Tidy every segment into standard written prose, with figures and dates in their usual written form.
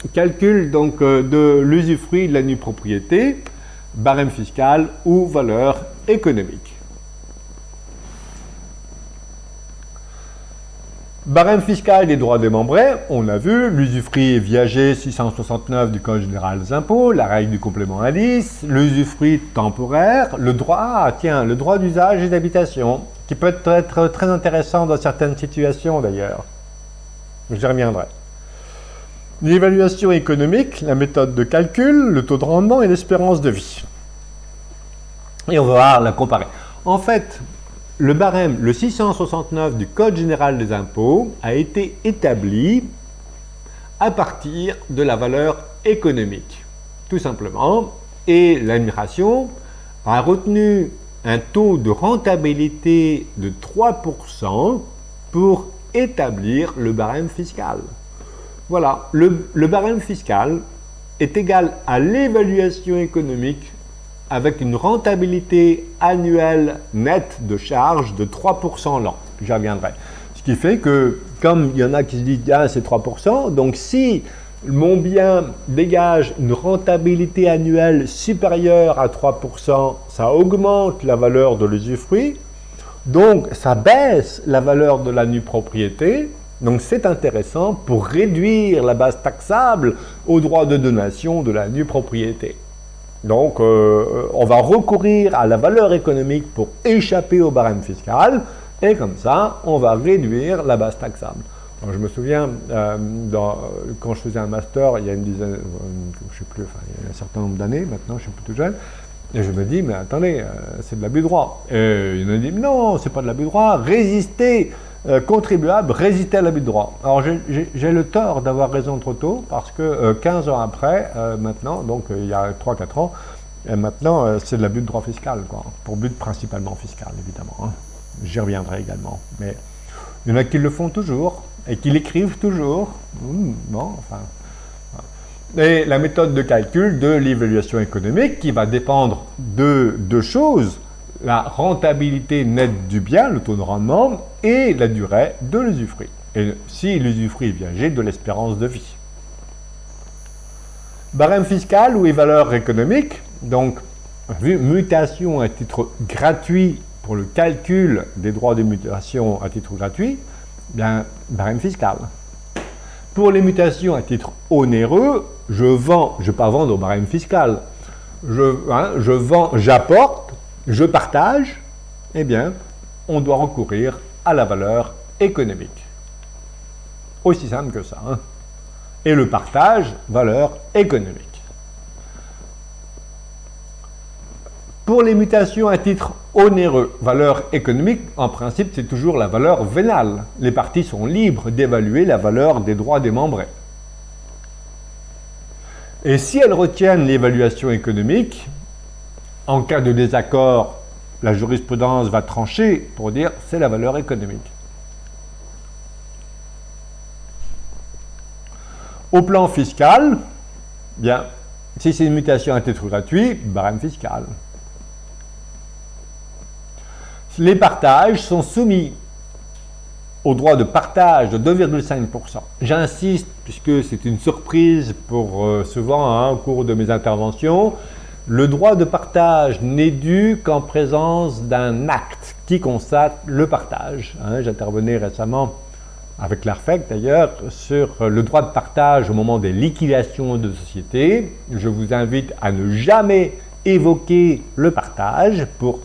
calcul donc de l'usufruit de la nue propriété, barème fiscal ou valeur économique. Barème fiscal des droits démembrés, on l'a vu, l'usufruit est viager 669 du Code général des impôts, la règle du complément indice, l'usufruit temporaire, le droit d'usage et d'habitation, qui peut être très intéressant dans certaines situations d'ailleurs. J'y reviendrai. L'évaluation économique, la méthode de calcul, le taux de rendement et l'espérance de vie. Et on va voir la comparer. En fait, le barème, le 669 du Code général des impôts, a été établi à partir de la valeur économique, tout simplement. Et l'administration a retenu un taux de rentabilité de 3% pour établir le barème fiscal. Voilà, le barème fiscal est égal à l'évaluation économique avec une rentabilité annuelle nette de charge de 3% l'an. J'y reviendrai. Ce qui fait que, comme il y en a qui se disent ah, c'est 3%, donc si mon bien dégage une rentabilité annuelle supérieure à 3%, ça augmente la valeur de l'usufruit, donc ça baisse la valeur de la nue propriété. Donc c'est intéressant pour réduire la base taxable au droit de donation de la nue propriété. Donc, on va recourir à la valeur économique pour échapper au barème fiscal et comme ça, on va réduire la base taxable. Alors, je me souviens, quand je faisais un master, il y a une dizaine, je sais plus, enfin, il y a un certain nombre d'années, maintenant je suis plus tout jeune, et je me dis, mais attendez, c'est de l'abus de droit. Et il me dit, non, c'est pas de l'abus de droit, résister. Contribuable, résister à l'abus de droit. Alors j'ai le tort d'avoir raison trop tôt parce que 15 ans après, maintenant, donc il y a 3-4 ans, maintenant c'est de l'abus de droit fiscal, quoi, pour but principalement fiscal évidemment. Hein. J'y reviendrai également. Mais il y en a qui le font toujours et qui l'écrivent toujours. Bon, enfin. Et la méthode de calcul de l'évaluation économique qui va dépendre de deux choses. La rentabilité nette du bien, le taux de rendement, et la durée de l'usufruit. Et si l'usufruit est viager, de l'espérance de vie. Barème fiscal ou valeur économique, donc mutation à titre gratuit pour le calcul des droits de mutation à titre gratuit, bien barème fiscal. Pour les mutations à titre onéreux, je ne vais pas vendre au barème fiscal. Je vends, j'apporte, je partage, eh bien, on doit recourir à la valeur économique. Aussi simple que ça. Hein. Et le partage, valeur économique. Pour les mutations à titre onéreux, valeur économique, en principe, c'est toujours la valeur vénale. Les parties sont libres d'évaluer la valeur des droits démembrés. Et si elles retiennent l'évaluation économique, en cas de désaccord, la jurisprudence va trancher pour dire c'est la valeur économique. Au plan fiscal, bien, si c'est une mutation à titre gratuit, barème fiscal. Les partages sont soumis au droit de partage de 2,5%. J'insiste, puisque c'est une surprise pour souvent hein, au cours de mes interventions, le droit de partage n'est dû qu'en présence d'un acte qui constate le partage. Hein, j'intervenais récemment avec l'ARFEC d'ailleurs sur le droit de partage au moment des liquidations de sociétés. Je vous invite à ne jamais évoquer le partage pour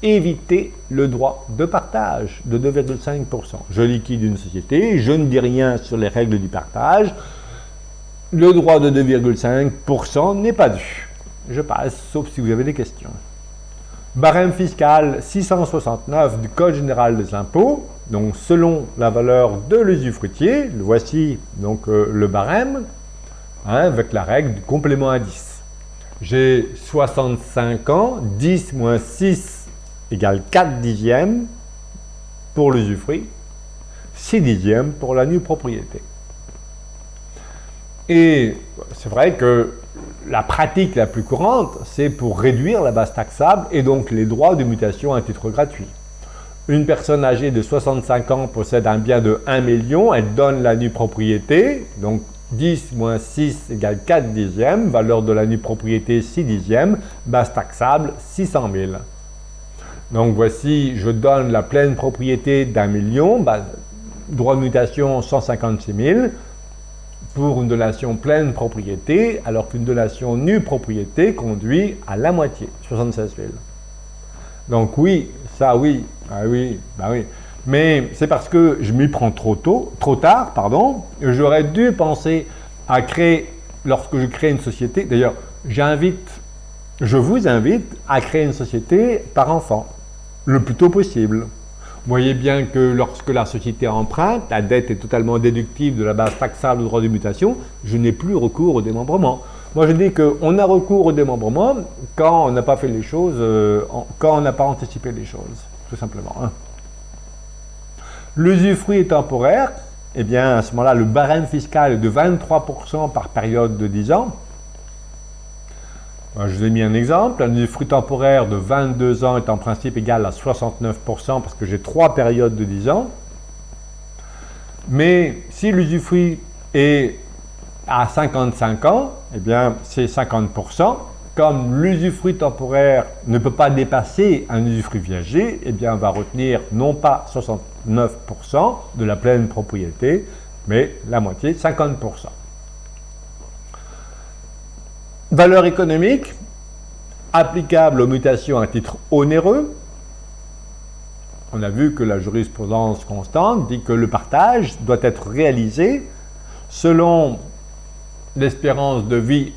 éviter le droit de partage de 2,5%. Je liquide une société, je ne dis rien sur les règles du partage, le droit de 2,5% n'est pas dû. Je passe, sauf si vous avez des questions. Barème fiscal 669 du Code général des impôts, donc selon la valeur de l'usufruitier, voici donc le barème, hein, avec la règle du complément indice. J'ai 65 ans, 10 moins 6 égale 4 dixièmes pour l'usufruit, 6 dixièmes pour la nue propriété. Et c'est vrai que la pratique la plus courante, c'est pour réduire la base taxable et donc les droits de mutation à titre gratuit. Une personne âgée de 65 ans possède un bien de 1 million, elle donne la nue propriété, donc 10 moins 6 égale 4 dixièmes, valeur de la nue propriété 6 dixièmes, base taxable 600 000. Donc voici, je donne la pleine propriété d'1 million, droit de mutation 156 000, pour une donation pleine propriété, alors qu'une donation nue propriété conduit à la moitié, 76 000. Donc oui, ça oui, ah oui, bah oui. Mais c'est parce que je m'y prends trop tard, j'aurais dû penser à créer, lorsque je crée une société, d'ailleurs, je vous invite à créer une société par enfant, le plus tôt possible. Vous voyez bien que lorsque la société emprunte, la dette est totalement déductible de la base taxable du droit de mutation, je n'ai plus recours au démembrement. Moi je dis qu'on a recours au démembrement quand on n'a pas fait les choses, quand on n'a pas anticipé les choses, tout simplement. Hein. L'usufruit est temporaire, eh bien à ce moment-là, le barème fiscal est de 23% par période de 10 ans. Je vous ai mis un exemple, un usufruit temporaire de 22 ans est en principe égal à 69% parce que j'ai 3 périodes de 10 ans. Mais si l'usufruit est à 55 ans, eh bien c'est 50%. Comme l'usufruit temporaire ne peut pas dépasser un usufruit viager, eh bien on va retenir non pas 69% de la pleine propriété, mais la moitié, 50%. Valeur économique, applicable aux mutations à titre onéreux. On a vu que la jurisprudence constante dit que le partage doit être réalisé selon l'espérance de vie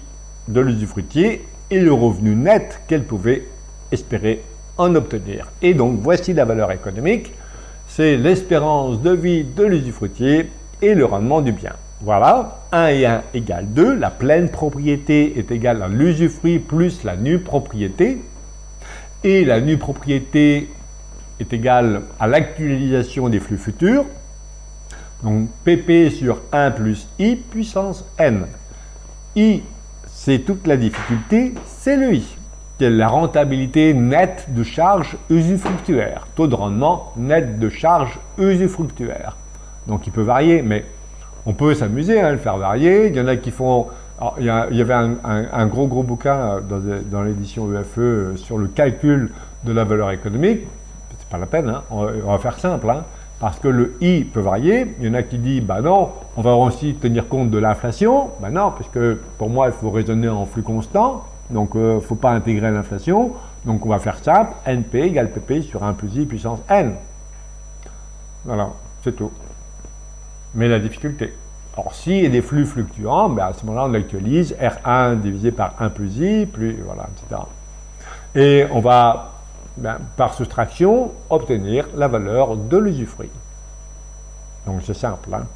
de l'usufruitier et le revenu net qu'elle pouvait espérer en obtenir. Et donc voici la valeur économique, c'est l'espérance de vie de l'usufruitier et le rendement du bien. Voilà, 1 et 1 égale 2, la pleine propriété est égale à l'usufruit plus la nue propriété, et la nue propriété est égale à l'actualisation des flux futurs, donc PP sur 1 plus I puissance N. I, c'est toute la difficulté, c'est le I, qui est la rentabilité nette de charge usufructuaire, taux de rendement net de charge usufructuaire. Donc il peut varier, mais on peut s'amuser à le faire varier. Il y en a qui font... Alors, il y avait un gros bouquin dans l'édition EFE sur le calcul de la valeur économique. C'est pas la peine, hein. On va faire simple, hein, parce que le I peut varier. Il y en a qui disent, bah non, on va aussi tenir compte de l'inflation. Bah non, parce que pour moi, il faut raisonner en flux constant. Donc, il ne faut pas intégrer l'inflation. Donc, on va faire simple. NP égale PP sur 1 plus I puissance N. Voilà, c'est tout. Mais la difficulté. Alors, s'il y a des flux fluctuants, ben à ce moment-là, on actualise R1 divisé par 1 plus I, plus, voilà, etc. Et on va, par soustraction, obtenir la valeur de l'usufruit. Donc, c'est simple. Hein.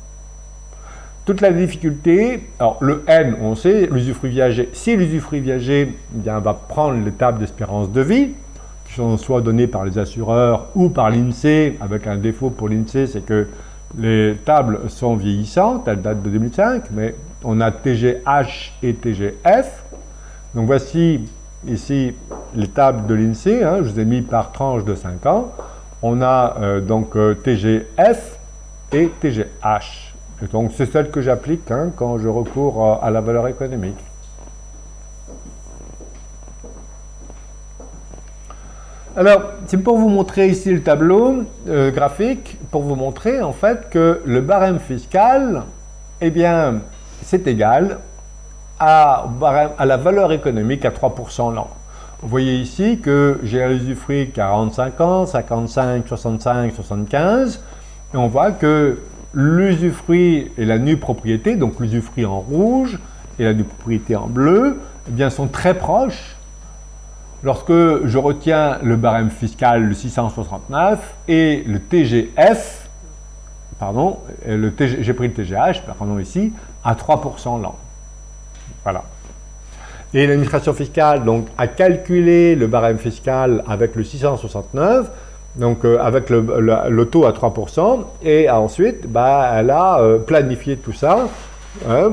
Toute la difficulté, alors le N, on sait, l'usufruit viager. Si l'usufruit viager, bien, on va prendre les tables d'espérance de vie, qui sont soit données par les assureurs ou par l'INSEE, avec un défaut pour l'INSEE, c'est que les tables sont vieillissantes, elles datent de 2005, mais on a TGH et TGF. Donc voici ici les tables de l'INSEE, hein, je vous ai mis par tranche de 5 ans. On a donc TGF et TGH. Et donc c'est celle que j'applique hein, quand je recours à la valeur économique. Alors, c'est pour vous montrer ici le tableau graphique, pour vous montrer en fait que le barème fiscal, eh bien, c'est égal à la valeur économique à 3% l'an. Vous voyez ici que j'ai un usufruit 45 ans, 55, 65, 75, et on voit que l'usufruit et la nue propriété, donc l'usufruit en rouge et la nue propriété en bleu, eh bien, sont très proches. Lorsque je retiens le barème fiscal, le 669, et le TGF, pardon, j'ai pris le TGH, pardon, ici, à 3% l'an. Voilà. Et l'administration fiscale, donc, a calculé le barème fiscal avec le 669, donc avec le taux à 3%, et ensuite, elle a planifié tout ça hein,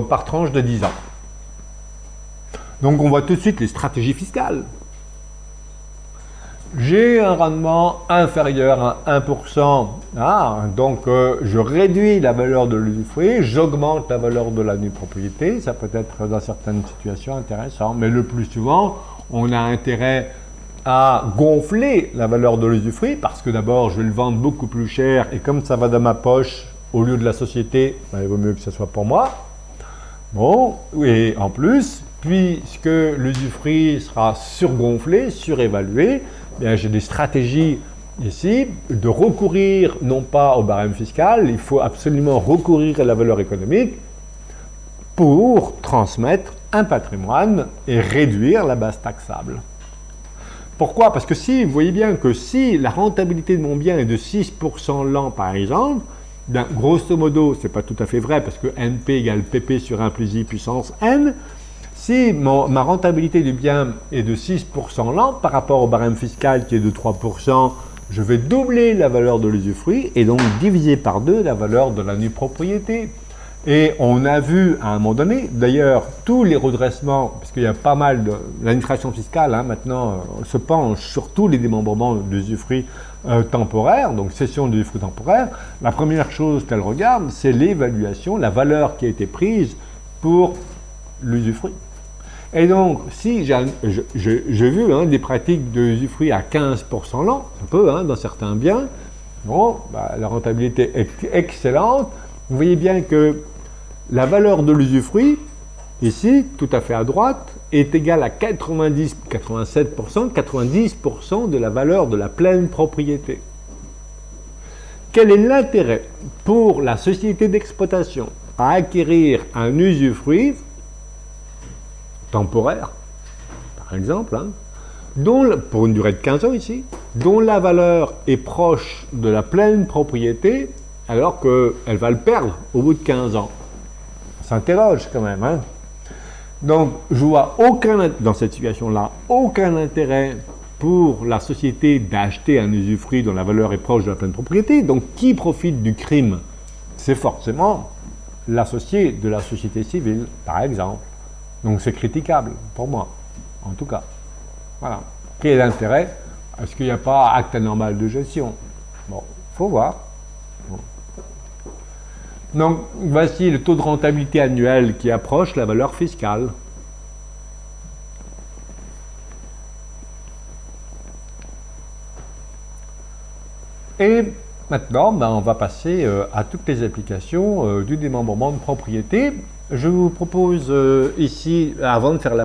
par tranche de 10 ans. Donc on voit tout de suite les stratégies fiscales. j'ai un rendement inférieur à 1%. Donc, je réduis la valeur de l'usufruit, j'augmente la valeur de la nue propriété. Ça peut être dans certaines situations intéressant, mais le plus souvent, on a intérêt à gonfler la valeur de l'usufruit parce que d'abord, je vais le vendre beaucoup plus cher et comme ça va dans ma poche au lieu de la société, il vaut mieux que ce soit pour moi. Bon, et en plus, puisque l'usufruit sera surgonflé, surévalué, bien, j'ai des stratégies ici de recourir non pas au barème fiscal, il faut absolument recourir à la valeur économique pour transmettre un patrimoine et réduire la base taxable. Pourquoi? Parce que si, vous voyez bien que si la rentabilité de mon bien est de 6% l'an par exemple, bien, grosso modo, ce n'est pas tout à fait vrai parce que NP égale PP sur 1 plus I puissance N, si ma rentabilité du bien est de 6% l'an par rapport au barème fiscal qui est de 3%, je vais doubler la valeur de l'usufruit et donc diviser par 2 la valeur de la nue propriété. Et on a vu à un moment donné, d'ailleurs, tous les redressements, parce qu'il y a pas mal de... L'administration fiscale, maintenant, se penche sur tous les démembrements d'usufruit temporaire, donc cession d'usufruit temporaire. La première chose qu'elle regarde, c'est l'évaluation, la valeur qui a été prise pour l'usufruit. Et donc, si j'ai vu des pratiques d'usufruit à 15% l'an, un peu dans certains biens, bon, la rentabilité est excellente. Vous voyez bien que la valeur de l'usufruit, ici, tout à fait à droite, est égale à 90% de la valeur de la pleine propriété. Quel est l'intérêt pour la société d'exploitation à acquérir un usufruit temporaire, par exemple, pour une durée de 15 ans ici, dont la valeur est proche de la pleine propriété, alors qu'elle va le perdre au bout de 15 ans. On s'interroge quand même. Donc, je vois dans cette situation-là, aucun intérêt pour la société d'acheter un usufruit dont la valeur est proche de la pleine propriété. Donc, qui profite du crime? C'est forcément l'associé de la société civile, par exemple. Donc, c'est critiquable, pour moi, en tout cas. Voilà. Quel est l'intérêt? Est-ce qu'il n'y a pas acte anormal de gestion? Bon, il faut voir. Bon. Donc, voici le taux de rentabilité annuel qui approche la valeur fiscale. Et maintenant, on va passer à toutes les applications du démembrement de propriété. Je vous propose ici, avant de faire la